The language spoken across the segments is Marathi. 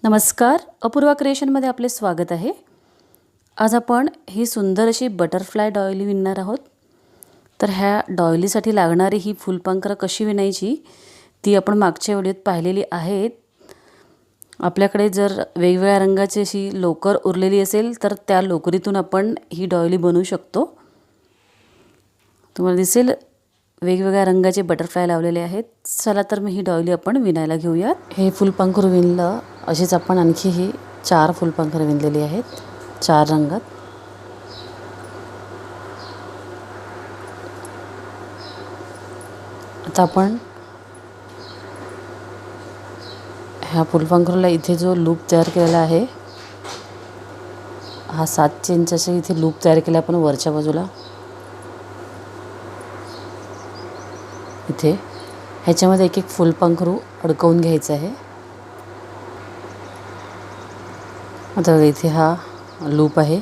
नमस्कार, अपूर्वा क्रिएशनमध्ये आपले स्वागत आहे। आज आपण ही सुंदर अशी बटरफ्लाय डॉयली विणणार आहोत। तर ह्या डॉयलीसाठी लागणारी ही फुलपाखरं कशी विणायची ती आपण मागच्या व्हिडिओत पाहिलेली आहेत। आपल्याकडे जर वेगवेगळ्या रंगाची अशी लोकर उरलेली असेल तर त्या लोकरीतून आपण ही डॉयली बनवू शकतो। तुम्हाला दिसेल वेगवेगळ्या रंगाचे बटरफ्लाय लावलेले आहेत। चला तर मी ही डॉयली आपण विणायला घेऊयात। हे फुलपाखरू विणलं अशीच आपण आणखी ही 4 फुलपाखरं विणलेली आहेत 4 रंगात। आता आपण ह्या फुलपाखरूला इथे जो लूप तयार केलेला आहे हा 7 चेनचा असे इथे लूप तयार केला आपण वरच्या बाजूला। इथे ह्याच्यामध्ये एक फुलपाखरू अडकवून घ्यायचं आहे। आता इथे हा लूप आहे,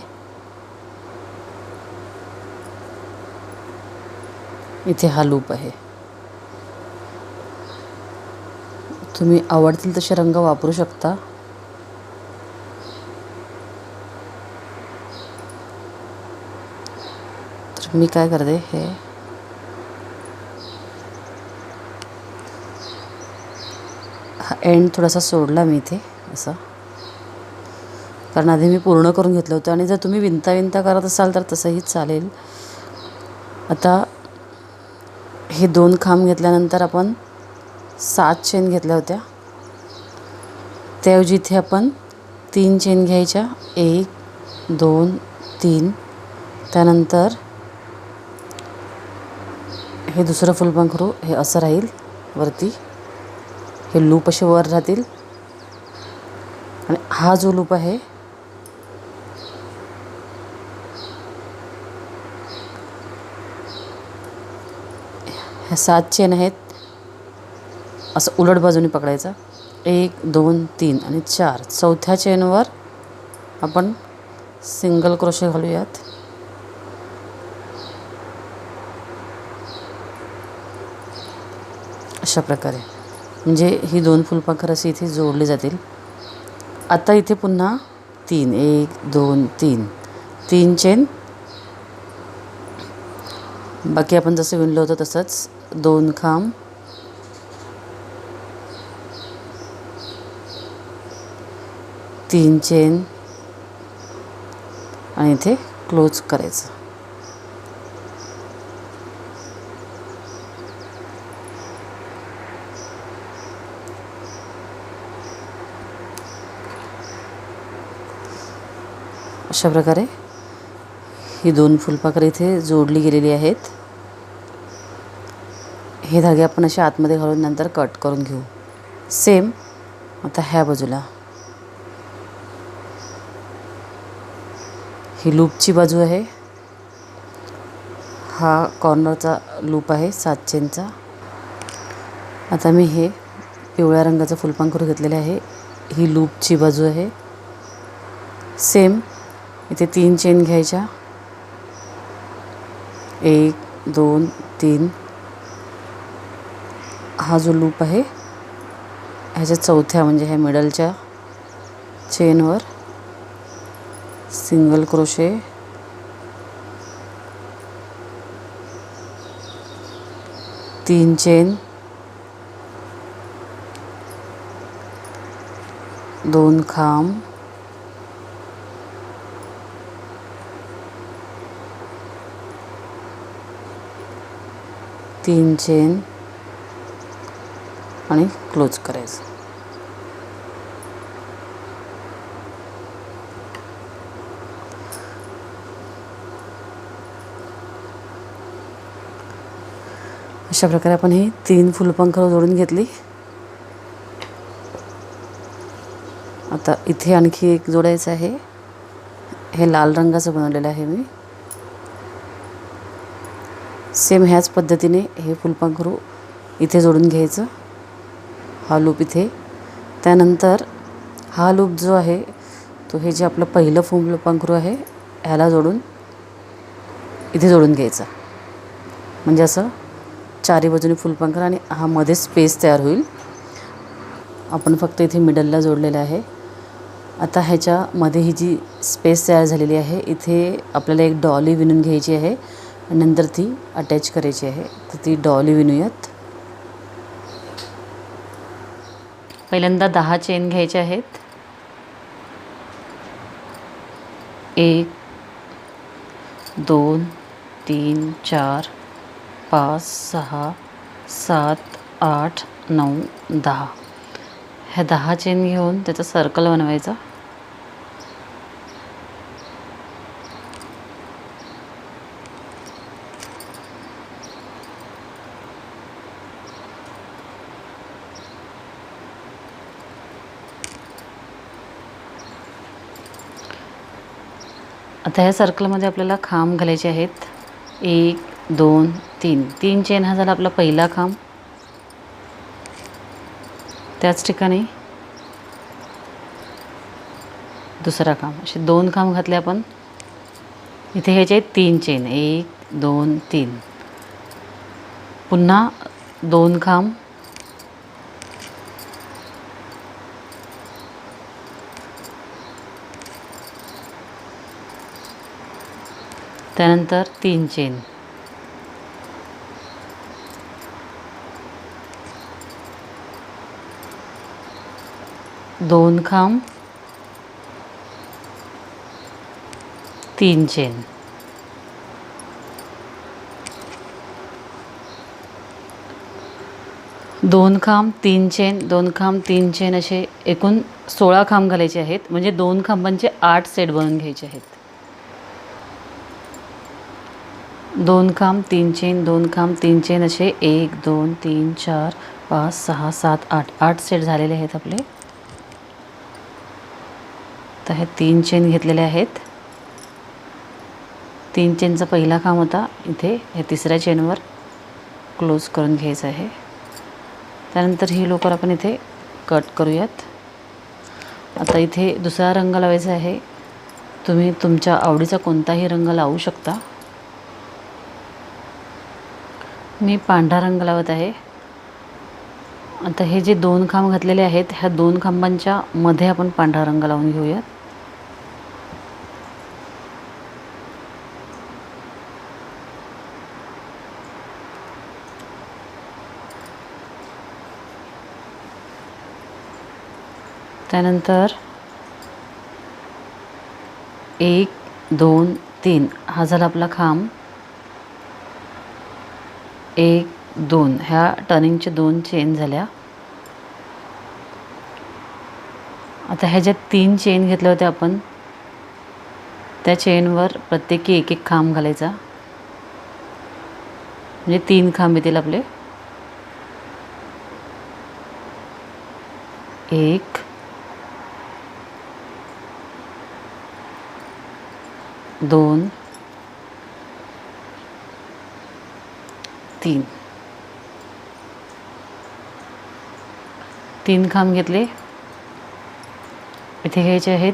इथे हा लूप आहे। तुम्ही आवडतील तसे रंग वापरू शकता। तर मी काय करते, हे हा एंड थोडासा सोडला मी इथे असं, कारण आधी मी पूर्ण करून घेतलं होतं आणि जर तुम्ही विणता करत असाल तर तसंही चालेल। आता हे 2 खांब घेतल्यानंतर आपण 7 चेन घेतल्या होत्या, त्याऐवजी इथे आपण 3 चेन घ्यायच्या, 1 2 3। त्यानंतर हे दुसरं फुलपाखरू हे असं राहील वरती, हे लूप असे वर राहतील आणि हा जो लूप आहे ह्या 7 चेन आहेत असं उलट बाजूने पकडायचं, 1 2 3 आणि 4। चौथ्या चेनवर आपण सिंगल क्रोशे घालूयात। अशा प्रकारे म्हणजे ही 2 फुलपाखरं अशी इथे जोडली जातील। आता इथे पुन्हा 3 1 2 3 चेन, बाकी आपण जसं विणलं होतं तसंच 2 खांब, 3 चेन आणि इथे क्लोज करायचं। अशा प्रकारे ही 2 फुलपाखरं इथे जोडली गेलेली आहेत। हे धागे आपण असे आतमध्ये घालून नंतर कट करून घेऊ। सेम आता ह्या बाजूला ही लूपची बाजू आहे, हा कॉर्नरचा लूप आहे 7 चेनचा। आता मी हे पिवळ्या रंगाचं फुलपाखरू घेतलेले आहे, ही लूपची बाजू आहे। सेम इथे 3 चेन घ्यायच्या, 1 2 3। हा जो लूप आहे ह्याच्या चौथ्या म्हणजे ह्या मिडलच्या चेनवर सिंगल क्रोशे, 3 चेन, 2 खांब, 3 चेन आणि क्लोज करायचं। अशा प्रकारे आपण ही 3 फुलपाखरं जोडून घेतली। आता इथे आणखी एक जोडायचं आहे, हे लाल रंगाचं बनवलेलं आहे मी। सेम ह्याच पद्धतीने हे फुलपाखरू इथे जोडून घ्यायचं, हा लूप इथे। त्यानंतर हा लूप जो आहे तो हे जे आपलं पहिलं फुलपाखरू आहे ह्याला जोडून इथे जोडून घ्यायचा, म्हणजे असं चारी बाजूने फुलपाखर आणि हा मध्ये स्पेस तयार होईल। आपण फक्त इथे मिडलला जोडलेला आहे। आता ह्याच्यामध्ये ही जी स्पेस तयार झालेली आहे इथे आपल्याला एक डॉली विणून घ्यायची आहे आणि नंतर ती अटॅच करायची आहे. तर ती डॉली विणूयात. पहिल्यांदा 10 चेन घ्यायचे आहेत. 1 2 3 4 5 6 7 8 9 10. ह्या 10 चेन घेऊन त्याचा सर्कल बनवायचा. आता ह्या सर्कलमध्ये आपल्याला खांब घालायचे आहेत. 1 2 3. 3 चेन हा झाला आपला पहिला खांब. त्याच ठिकाणी दुसरा खांब. असे 2 खांब घातले आपण. इथे घ्यायचे आहेत 3 चेन. 1 2 3. पुन्हा 2 खांब. त्यानंतर 3 चेन. 2 खांब. 3 चेन. 2 खांब 3 चेन 2 खांब 3 चेन असे एकूण 16 खांब घालायचे आहेत. म्हणजे 2 खांबांचे 8 सेट बनवून घ्यायचे आहेत. 2 खांब 3 चेन 2 खांब 3 चेन असे 1 2 3 4 5 6 7 8. 8 सेट झालेले आहेत आपले. तर हे 3 चेन घेतलेले आहेत. 3 चेनचा पहिला खांब होता इथे हे तिसऱ्या चेनवर क्लोज करून घ्यायचं आहे. त्यानंतर ही लोकर आपण इथे कट करूयात. आता इथे दुसरा रंग लावायचा आहे. तुम्ही तुमच्या आवडीचा कोणताही रंग लावू शकता. मी पांढरा रंग लावत आहे. आता हे जे 2 खांब घातलेले आहेत ह्या 2 खांबांच्या मध्ये आपण पांढरा रंग लावून घेऊयात. त्यानंतर 1 2 3 हा झाला आपला खांब. 1 2 ह्या टर्निंगचे 2 चेन झाल्या. आता ह्या ज्या 3 चेन घेतल्या होत्या आपण त्या चेनवर प्रत्येकी एक एक खांब घालायचा. म्हणजे 3 खांब येतील आपले. 1 2 3. 3 खांब घेतले. इथे घ्यायचे आहेत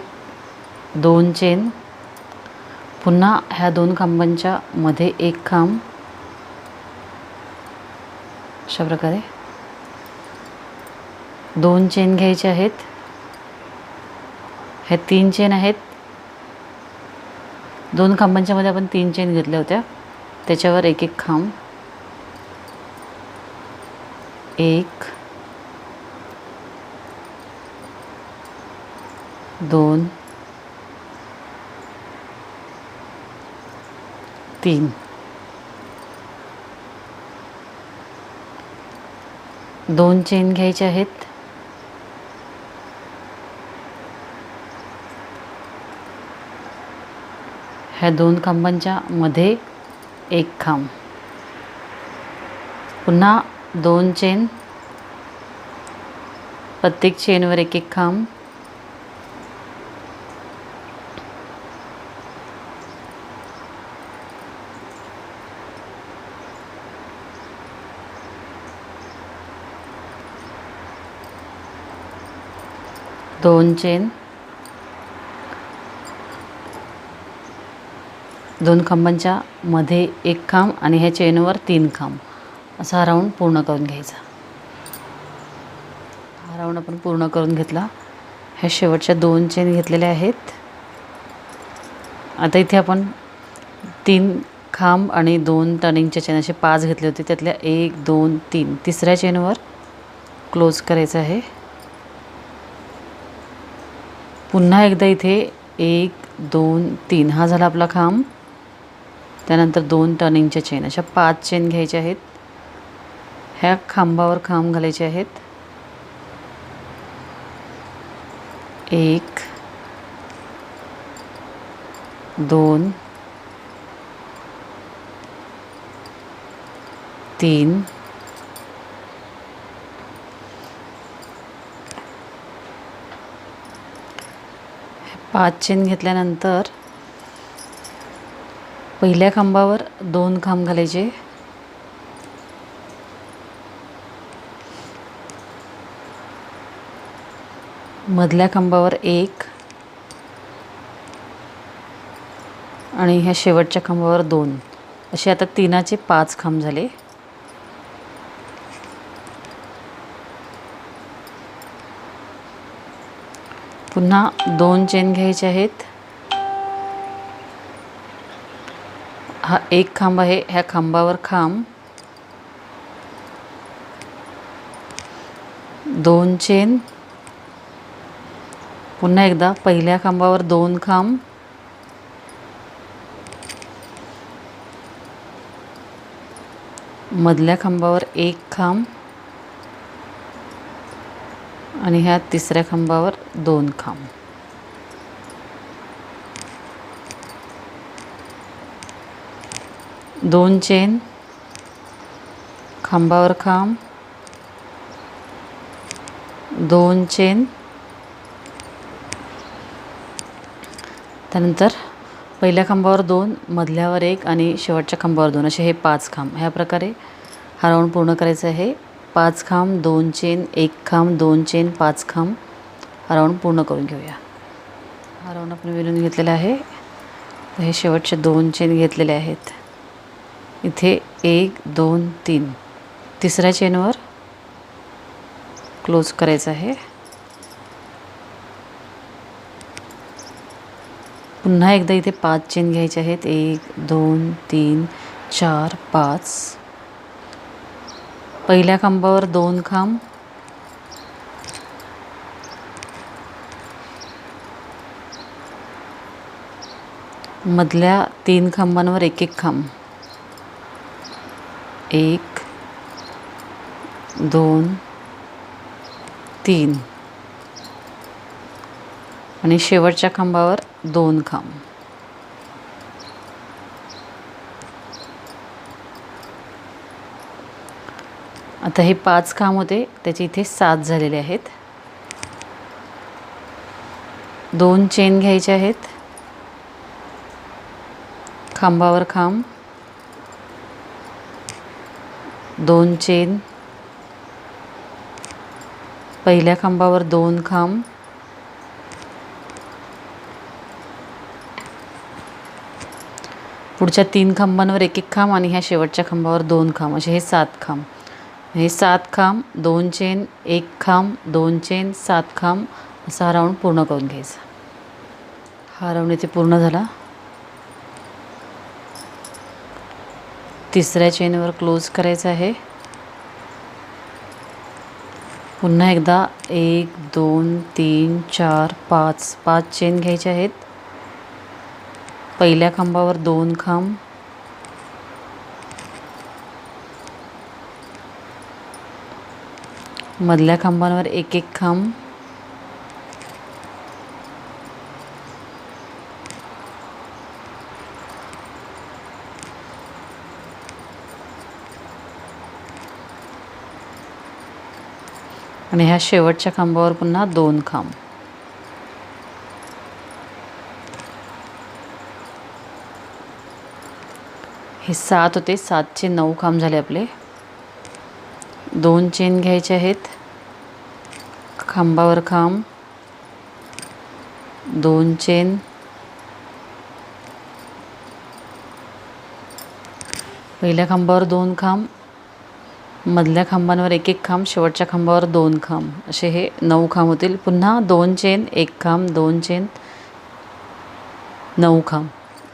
2 चेन. पुन्हा ह्या 2 खांबांच्या मध्ये एक खांब. अशा प्रकारे 2 चेन घ्यायचे आहेत. ह्या 3 चेन आहेत. 2 खांबांच्या मध्ये आपण 3 चेन घेतल्या होत्या त्याच्यावर एक एक खांब. 1 2 3. 2 चेन घ्यायचे आहेत. ह्या 2 खांबांच्या मध्ये एक खांब. पुन्हा 2 चेन. प्रत्येक चेनवर एक एक खांब. दोन चेन. 2 खांबांच्या मध्ये एक खांब आणि ह्या चेनवर 3 खांब. असा राऊंड पूर्ण करून घ्यायचा. हा राऊंड आपण पूर्ण करून घेतला. ह्या शेवटच्या 2 चेन घेतलेल्या आहेत. आता इथे आपण 3 खांब आणि 2 टर्निंगच्या चेन असे 5 घेतले होते. त्यातल्या 1 2 3 तिसऱ्या चेनवर क्लोज करायचं आहे. पुन्हा एकदा इथे 1 2 3 हा झाला आपला खांब. त्यानंतर 2 टर्निंगच्या चेन अशा 5 चेन घ्यायच्या आहेत. ह्या खांबावर खांब घालायचे आहेत. 1 2 3 5 चेन घेतल्यानंतर पहिल्या खांबावर 2 खांब घालायचे. मधल्या खांबावर 1 आणि ह्या शेवटच्या खांबावर 2 असे आता 3चे 5 खांब झाले. पुन्हा 2 चेन घ्यायचे आहेत. हा 1 खांब आहे. ह्या खांबावर खांब 2 चेन. पुन्हा एकदा पहिल्या खांबावर 2 खांब मधल्या खांबावर 1 खांब आणि ह्या तिसऱ्या खांबावर 2 खांब. दोन चेन खांबावर खांब 2 चेन. त्यानंतर पहिल्या खांबावर 2 मधल्यावर 1 आणि शेवटच्या खांबावर 2 असे हे 5 खांब. ह्या प्रकारे हा राऊंड पूर्ण करायचा आहे. 5 खांब 2 चेन 1 खांब 2 चेन 5 खांब हा राऊंड पूर्ण करून घेऊया. हा राऊंड आपण विणून घेतलेला आहे. तर हे शेवटचे 2 चेन घेतलेले आहेत. इथे 1 2 3 तिसऱ्या चेनवर क्लोज करायचं आहे. पुन्हा एकदा इथे 5 चेन घ्यायचे आहेत. 1 2 3 4 5. पहिल्या खांबावर 2 खांब मधल्या 3 खांबांवर 1 1 खांब 1 2 3 आणि शेवटच्या खांबावर 2 खांब. आता हे 5 खांब होते त्याचे इथे 7 झालेले आहेत. 2 चेन घ्यायचे आहेत. खांबावर खांब 2 चेन पहिल्या खांबावर 2 खांब पुढच्या 3 खांबांवर 1 1 खांब आणि ह्या शेवटच्या खांबावर 2 खांब असे हे 7 खांब. हे 7 खांब 2 चेन 1 खांब 2 चेन 7 खांब असा हा राऊंड पूर्ण करून घ्यायचा. हा राऊंड इथे पूर्ण झाला. तिसऱ्या चेनवर क्लोज करायचं आहे. पुन्हा एकदा 1 2 3 4 5 5 चेन घ्यायचे आहेत. पहिल्या खांबावर 2 खांब मधल्या खांबांवर 1 1 खांब आणि ह्या शेवटच्या खांबावर पुन्हा 2 खांब. हे 7 होते. 7चे 9 खांब झाले आपले. 2 चेन घ्यायचे आहेत. खांबावर खांब 2 चेन पहिल्या खांबावर 2 खांब मधल्या खांबांवर एक एक खांब, शेवटच्या खांबावर 2 खांब, असे हे 9 खांब होतील. पुन्हा 2 चेन, 1 खांब, 2 चेन, 9 खांब,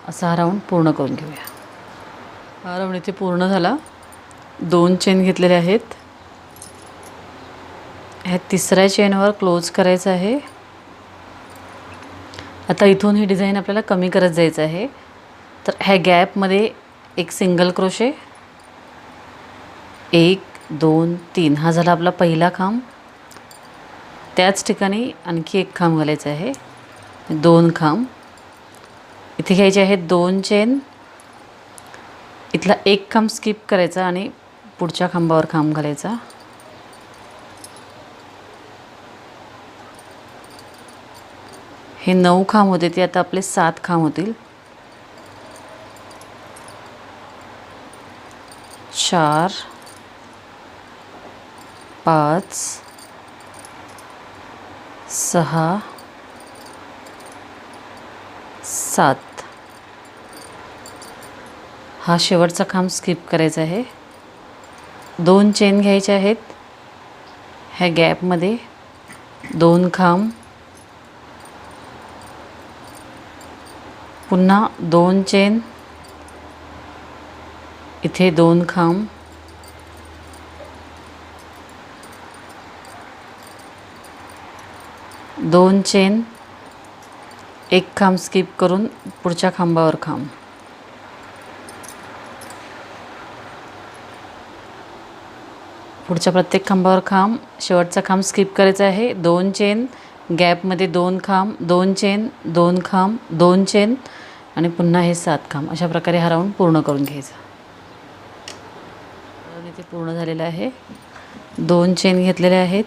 असा हा राऊंड पूर्ण करून घेऊया. हा राऊंड इथे पूर्ण झाला. 2 चेन घेतलेले आहेत. ह्या तिसऱ्या चेनवर क्लोज करायचं आहे. आता इथून ही डिझाईन आपल्याला कमी करत जायचं आहे. तर ह्या गॅपमध्ये एक सिंगल क्रोशे, 1 2 3, हा झाला आपला पहिला खांब. त्याच ठिकाणी आणखी एक खांब घालायचा आहे. 2 खांब इथे घ्यायचे आहेत. 2 चेन, इथला एक खांब स्किप करायचा आणि पुढच्या खांबावर खांब घालायचा. हे 9 खांब होते ते आता आपले 7 खांब होतील. 4 5 6 7, हा शेवटचा खांब स्किप करायचा आहे. 2 चेन घ्यायचे आहेत. ह्या गॅपमध्ये 2 खांब, पुन्हा 2 चेन, इथे 2 खांब, 2 चेन, एक खांब स्किप करून पुढच्या खांबावर खांब, पुढच्या प्रत्येक खांबावर खांब, शेवटचा खांब स्किप करायचा आहे. 2 चेन, गॅपमध्ये 2 खांब, 2 चेन, 2 खांब, 2 चेन आणि पुन्हा हे 7 खांब. अशा प्रकारे हा राऊंड पूर्ण करून घ्यायचा. राऊंड इथे पूर्ण झालेला आहे. 2 चेन घेतलेले आहेत.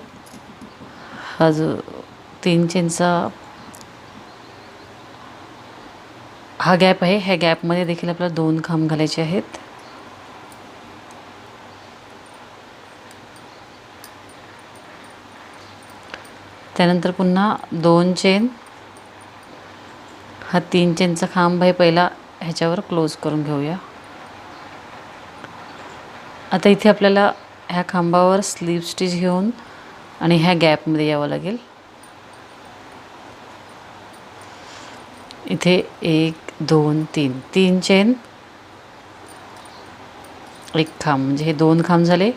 हा जो 3 चेनचा हा गॅप आहे, ह्या गॅपमध्ये देखील आपल्याला 2 खांब घालायचे आहेत. त्यानंतर पुन्हा 2 चेन, हा 3 चेनचा खांब आहे पहिला, ह्याच्यावर क्लोज करून घेऊया. आता इथे आपल्याला ह्या खांबावर स्लीप स्टिच घेऊन आणि ह्या गॅपमध्ये यावं लागेल. इथे 1 2 3, 3 चेन, एक खांब, म्हणजे हे 2 खांब झाले.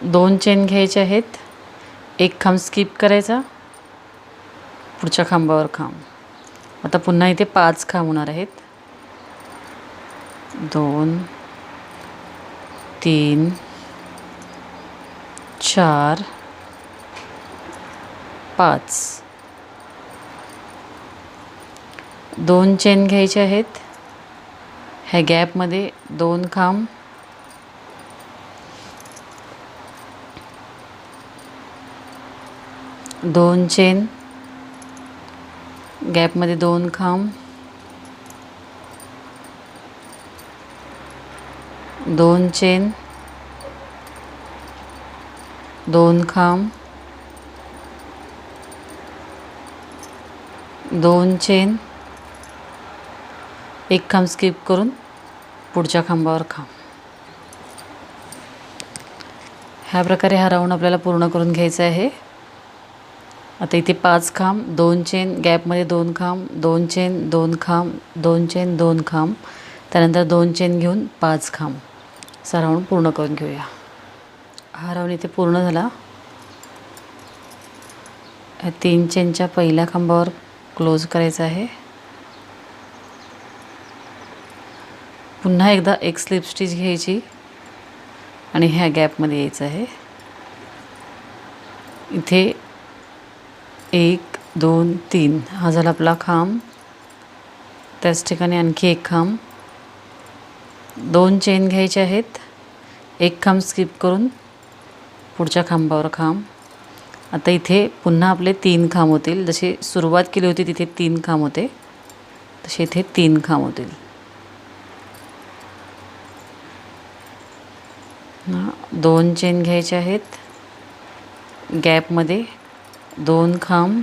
2 चेन घ्यायचे आहेत. एक खांब स्किप करायचा, पुढच्या खांबावर खांब. आता पुन्हा इथे 5 खांब होणार आहेत. 2 3 4 5, 2 चेन घ्यायचे आहेत. ह्या गॅपमध्ये 2 खांब, 2 चेन, गॅपमध्ये 2 खांब, 2 चेन, 2 खांब, 2 चेन, एक खांब स्किप करून पुढच्या खांबावर खांब. ह्या प्रकारे हा राऊंड आपल्याला पूर्ण करून घ्यायचा आहे. आता इथे 5 खांब, 2 चेन, गॅपमध्ये 2 खांब, 2 चेन, 2 खांब, 2 चेन, 2 खांब, त्यानंतर 2 चेन घेऊन 5 खांब, असा राऊंड पूर्ण करून घेऊया. हा राऊंड इथे पूर्ण झाला. 3 चेनच्या पहिल्या खांबावर क्लोज करायचा आहे. पुन्हा एकदा एक स्लिप स्टिच घ्यायची आणि ह्या गॅपमध्ये यायचं आहे. इथे 1 2 3, हा झाला आपला खांब. त्याच ठिकाणी आणखी एक खांब. 2 चेन घ्यायचे आहेत. एक खांब स्किप करून पुढच्या खांबावर खांब. आता इथे पुन्हा आपले 3 खांब होतील. जशी सुरुवात केली होती तिथे 3 खांब होते, तसे इथे 3 खांब होतील. 2 चेन घ्यायचे आहेत. गॅपमध्ये 2 खांब,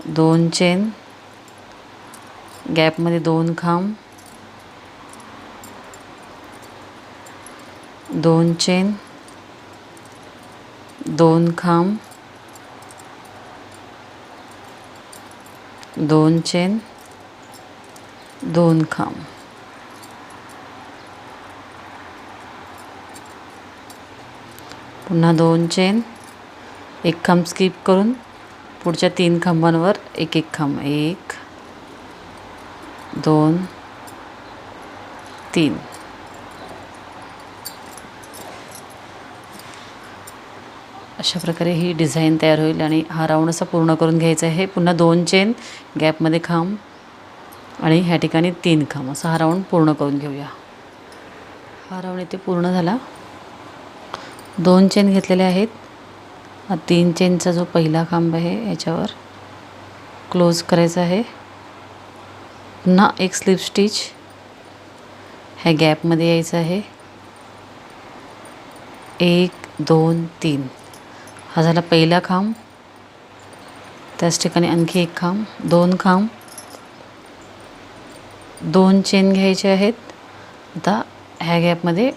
2 चेन, गॅपमध्ये 2 खांब, 2 चेन, 2 खांब, 2 चेन, 2 खांब. पुन्हा 2 चेन, 1 खांब स्किप करून पुढच्या 3 खांबांवर एक एक खांब. 1 2 3. अशा प्रकारे ही डिझाईन तयार होईल आणि हा राऊंड असा पूर्ण करून घ्यायचा आहे. पुन्हा 2 चेन, गॅपमध्ये खांब आणि ह्या ठिकाणी 3 खांब, असा हा राऊंड पूर्ण करून घेऊया. हा राऊंड इथे पूर्ण झाला. 2 चेन घेतलेले आहेत. हा 3 चेनचा जो पहिला खांब आहे याच्यावर क्लोज करायचा आहे. पुन्हा एक स्लिप स्टिच ह्या गॅपमध्ये यायचं आहे. 1 2 3. हा झाला पहिला खांब. त्याच ठिकाणी आणखी एक खांब, 2 खांब, 2 चेन घ्यायचे आहेत. आता ह्या गॅपमध्ये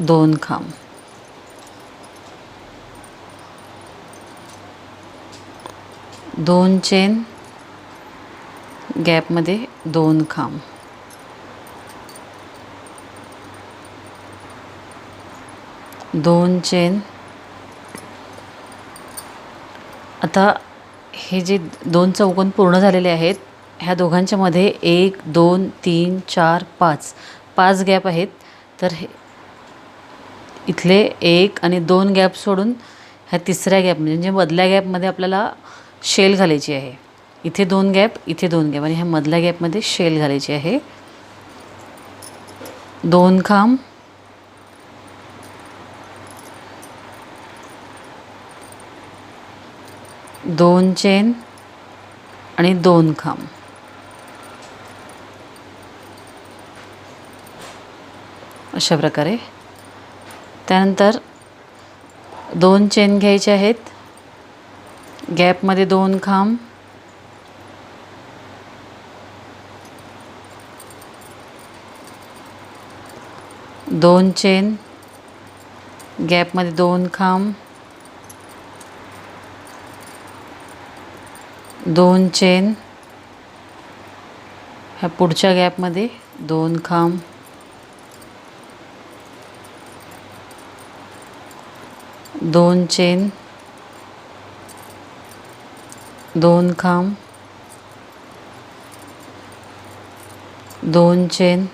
2 खांब, 2 चेन, गॅपमध्ये 2 खांब, 2 चेन. आता हे जे 2 चौकोन पूर्ण झालेले आहेत, ह्या दोघांच्या मध्ये 1 2 3 4 5 गॅप आहेत. तर हे इथले 1 आणि 2 गॅप सोडून ह्या तिसऱ्या गॅप म्हणजे मधल्या गॅपमध्ये आपल्याला शेल घालायची आहे. इथे 2 गॅप, इथे 2 गॅप आणि ह्या मधल्या गॅपमध्ये शेल घालायची आहे. 2 खांब, 2 चेन आणि 2 खांब. अशा प्रकारे. त्यानंतर 2 चेन घ्यायचे आहेत. गॅपमध्ये 2 खांब, 2 चेन, गॅपमध्ये 2 खांब, 2 चेन, ह्या पुढच्या गॅपमध्ये 2 खांब, 2 चेन, 2 खांब, 2 चेन.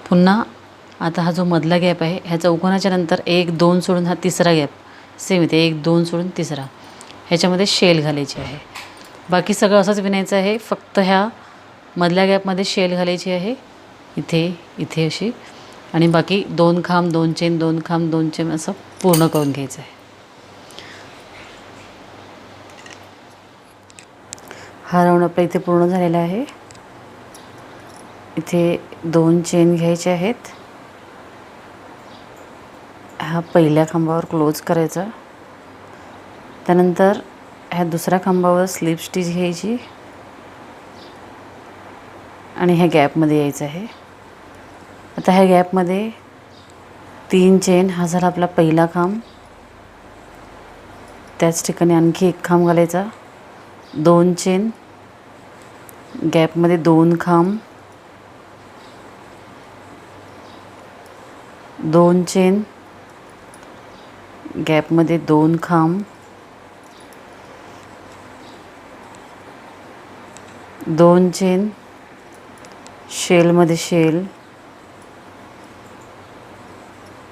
पुन्हा आता हा जो मधला गॅप आहे ह्या चौकोनाच्या नंतर 1 2 सोडून हा तिसरा गॅप सेम इथे 1 2 सोडून तिसरा, ह्याच्यामध्ये शेल घालायची आहे. बाकी सगळं असंच विणायचं आहे. फक्त ह्या मधल्या गॅपमध्ये शेल घालायची आहे, इथे इथे अशी. आणि बाकी 2 खांब, 2 चेन, 2 खांब, 2 चेन असं पूर्ण करून घ्यायचं आहे. हा राऊंड आपला इथे पूर्ण झालेला आहे. इथे 2 चेन घ्यायचे आहेत. हा पहिल्या खांबावर क्लोज करायचा. त्यानंतर ह्या दुसऱ्या खांबावर स्लिप स्टिच घ्यायची आणि ह्या गॅपमध्ये यायचं आहे. आता ह्या गॅपमध्ये 3 चेन, हा झाला आपला पहिला खांब. त्याच ठिकाणी आणखी एक खांब घालायचा. 2 चेन, गॅपमध्ये 2 खांब, 2 चेन, गॅपमध्ये 2 खांब, 2 चेन, शेलमध्ये शेल,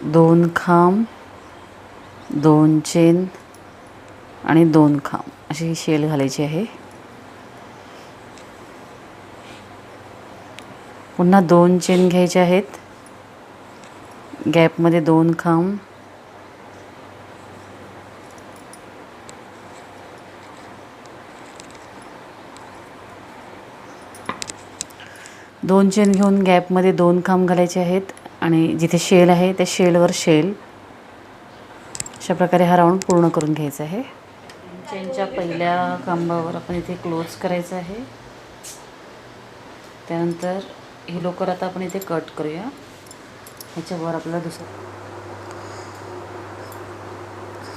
2 खांब, 2 चेन आणि 2 खांब अशी ही शेल घालायची आहे. पुन्हा 2 चेन घ्यायचे आहेत. गॅपमध्ये 2 खांब, 2 चेन घेऊन गॅपमध्ये 2 खांब घालायचे आहेत आणि जिथे शेल आहे त्या शेलवर शेल. अशा प्रकारे हा राऊंड पूर्ण करून घ्यायचा आहे. चेनच्या पहिल्या खांबावर आपण इथे क्लोज करायचं आहे. त्यानंतर हे लोकर आता आपण इथे कट करूया. ह्याच्यावर आपल्याला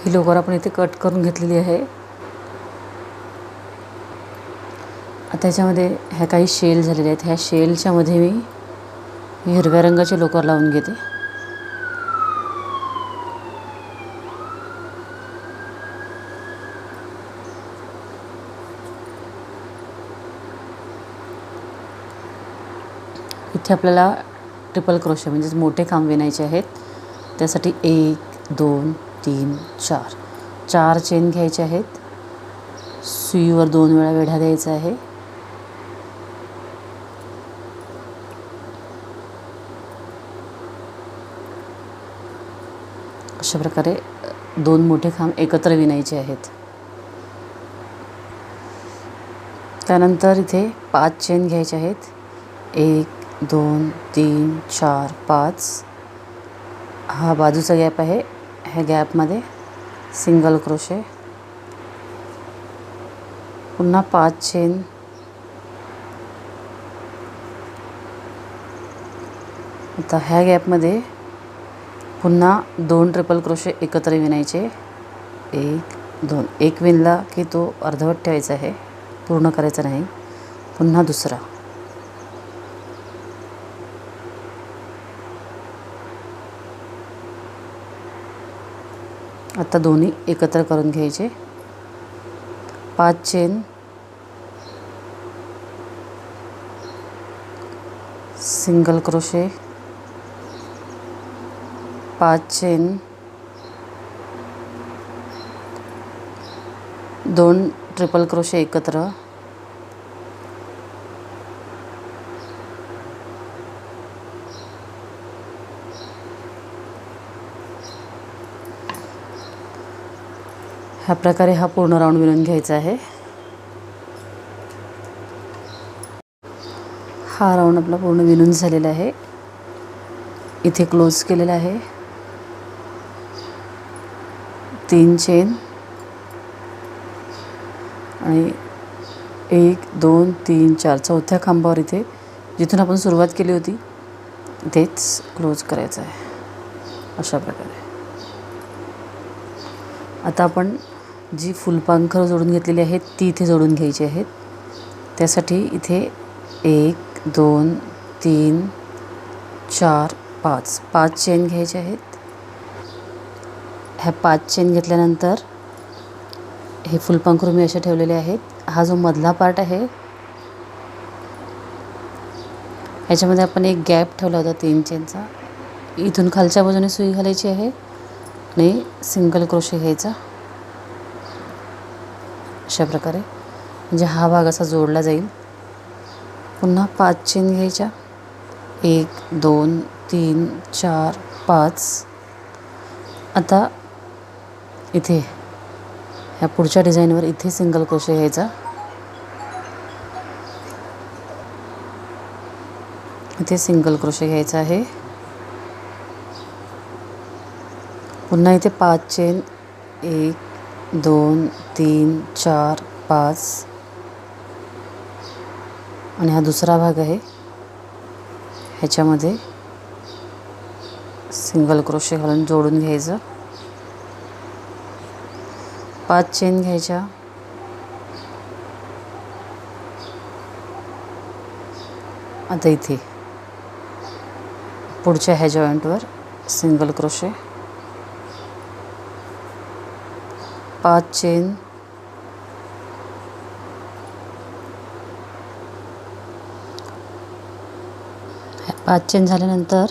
ही लोकर आपण इथे कट करून घेतलेली आहे. आता ह्याच्यामध्ये ह्या काही शेल झालेले आहेत. ह्या शेलच्या मध्ये मी हिरव्या रंगाची लोकर लावून घेते. इथे आपल्याला ट्रिपल क्रोशे म्हणजेच मोठे खांब विणायचे आहेत. त्यासाठी 1 2 3 4 चेन घ्यायचे आहेत. सुईवर 2 वेळा वेढा द्यायचा आहे. अशा प्रकारे 2 मोठे खांब एकत्र विणायचे आहेत. त्यानंतर इथे 5 चेन घ्यायचे आहेत. 1 2 3 4 5. हा बाजूचा गॅप आहे. ह्या गॅपमध्ये सिंगल क्रोशे, पुन्हा 5 चेन, आता ह्या गॅपमध्ये पुन्हा 2 ट्रिपल क्रोशे एकत्र विणायचे. 1 2. एक विणला की तो अर्धवट ठेवायचा आहे, पूर्ण करायचा नाही. पुन्हा दुसरा. आता दोन्ही एकत्र करून घ्यायचे. 5 chain, single crochet, 5 chain, 2 triple crochet एकत्र, ह्या प्रकारे हा पूर्ण राऊंड विणून घ्यायचा आहे. हा राऊंड आपला पूर्ण विणून झालेला आहे. इथे क्लोज केलेला आहे. 3 चेन आणि 1 2 3 4 चौथ्या खांबावर इथे जिथून आपण सुरुवात केली होती इथेच क्लोज करायचं आहे. अशा प्रकारे आता आपण जी फुलपाखरं जोडून घेतलेली आहेत ती इथे जोडून घ्यायची आहेत. त्यासाठी इथे 1 2 3 4 5 चेन घ्यायचे आहेत. ह्या 5 चेन घेतल्यानंतर हे फुलपाखरू मी असे ठेवलेले आहेत. हा जो मधला पार्ट आहे ह्याच्यामध्ये आपण एक गॅप ठेवला होता 3 चेनचा. इथून खालच्या बाजूने सुई घालायची आहे आणि सिंगल क्रोशे घ्यायचा. अशा प्रकारे म्हणजे हा भाग असा जोडला जाईल. पुन्हा 5 चेन घ्यायच्या. 1 2 3 4 5. आता इथे ह्या पुढच्या डिझाईनवर इथे सिंगल क्रोशे घ्यायचा. इथे सिंगल क्रोशे घ्यायचा आहे. पुन्हा इथे 5 चेन. 1 2 3 4 5. आणि हा दुसरा भाग आहे ह्याच्यामध्ये सिंगल क्रोशे घालून जोडून घ्यायचं. 5 चेन घ्यायच्या. आता इथे पुढच्या ह्या जॉईंटवर सिंगल क्रोशे, 5 चेन, पाच चेन झाल्यानंतर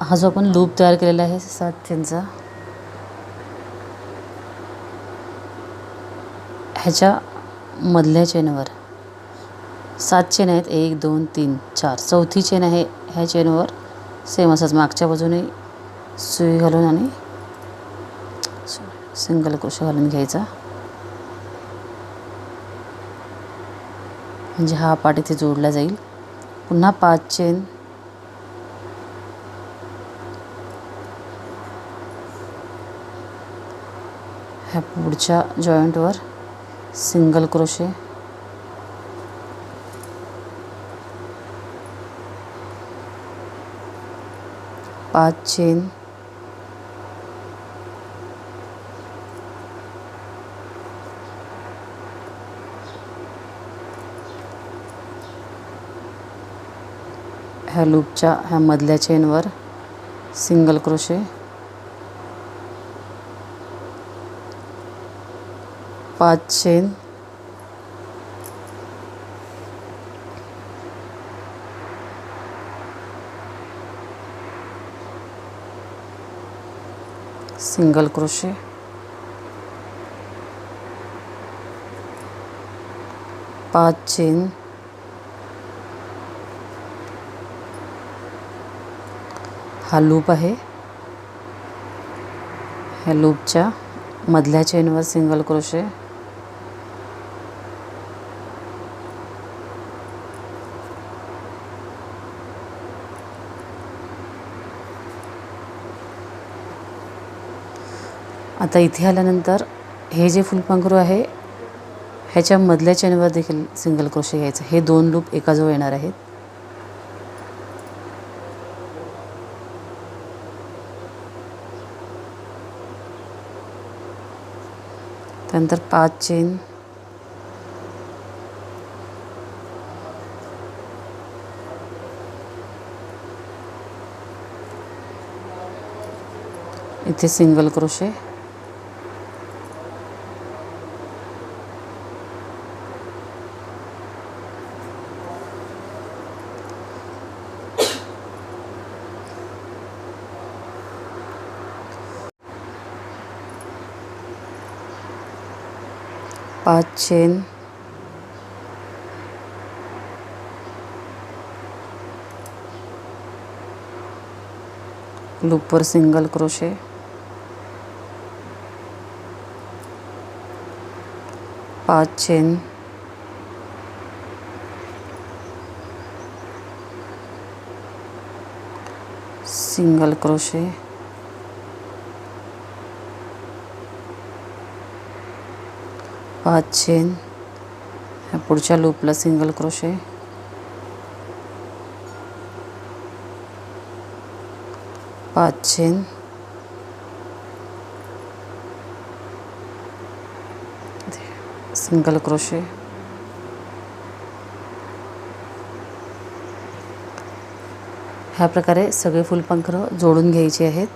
हा जो आपण लूप तयार केलेला आहे 7 चेनचा ह्याच्या मधल्या चेनवर 7 चेन आहेत. 1 2 3 4. चौथी चेन आहे ह्या चेनवर सेम असंच मागच्या बाजूने सुई घालून आणि सिंगल क्रोशे घालून घ्यायचा. म्हणजे हा पार्ट इथे जोडला जाईल. पुन्हा 5 चेन, ह्या पुढच्या जॉईंटवर सिंगल क्रोशे, 5 चेन, ह्या लूपच्या ह्या मधल्या चेनवर single crochet, 5 chain, single crochet, 5 chain, हा लूप आहे, ह्या लूपच्या मधल्या चेनवर सिंगल क्रोशे, आता इथे आल्यानंतर हे जे फुलपाखरू आहे ह्याच्या मधल्या चेनवर देखील सिंगल क्रोशे घ्यायचं. हे 2 लूप एकाजवळ येणार आहेत. त्यानंतर 5 चेन, इथे सिंगल क्रोशे, पाच चेन, लूपवर single crochet, 5 chain, single crochet, 5 chain, ह्या पुढच्या लूपला single crochet, 5 chain, single crochet, ह्या प्रकारे सगळे फुलपाखरं जोडून घ्यायचे आहेत.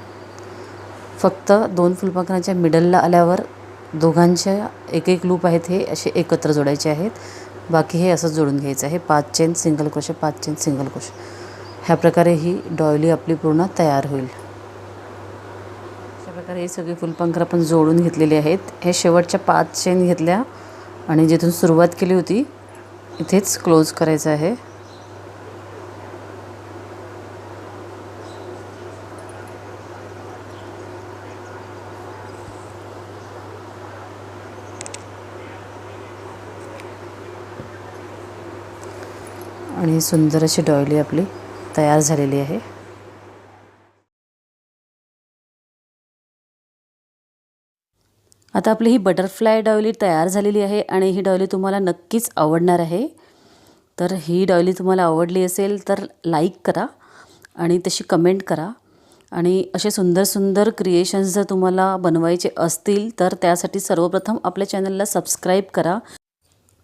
फक्त 2 फुलपाखरांच्या मिडलला आल्यावर दोघांच्या एक एक लूप आहेत हे असे एकत्र जोडायचे आहेत. बाकी हे असं जोडून घ्यायचं आहे. 5 chain single crochet, 5 chain single crochet. ह्या प्रकारे ही डॉयली आपली पूर्ण तयार होईल. अशा प्रकारे हे सगळे फुलपाखरं आपण जोडून घेतलेले आहेत. हे शेवटच्या 5 चेन घेतल्या आणि जिथून सुरुवात केली होती इथेच क्लोज करायचं आहे. आणि सुंदर अशी डॉयली आपली तयार झालेली आहे. आता आपली ही बटरफ्लाय डॉयली तयार झालेली आहे आणि ही डॉयली तुम्हाला नक्कीच आवडणार आहे. तर ही डॉयली तुम्हाला आवडली असेल तर लाईक करा आणि तशी कमेंट करा. आणि असे सुंदर सुंदर क्रिएशन्स जर तुम्हाला बनवायचे असतील तर त्यासाठी सर्वप्रथम आपल्या चॅनलला सबस्क्राईब करा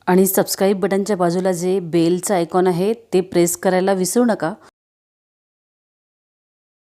आणि सबस्क्राईब बटनच्या बाजूला जे बेलचं आयकॉन आहे ते प्रेस करायला विसरू नका.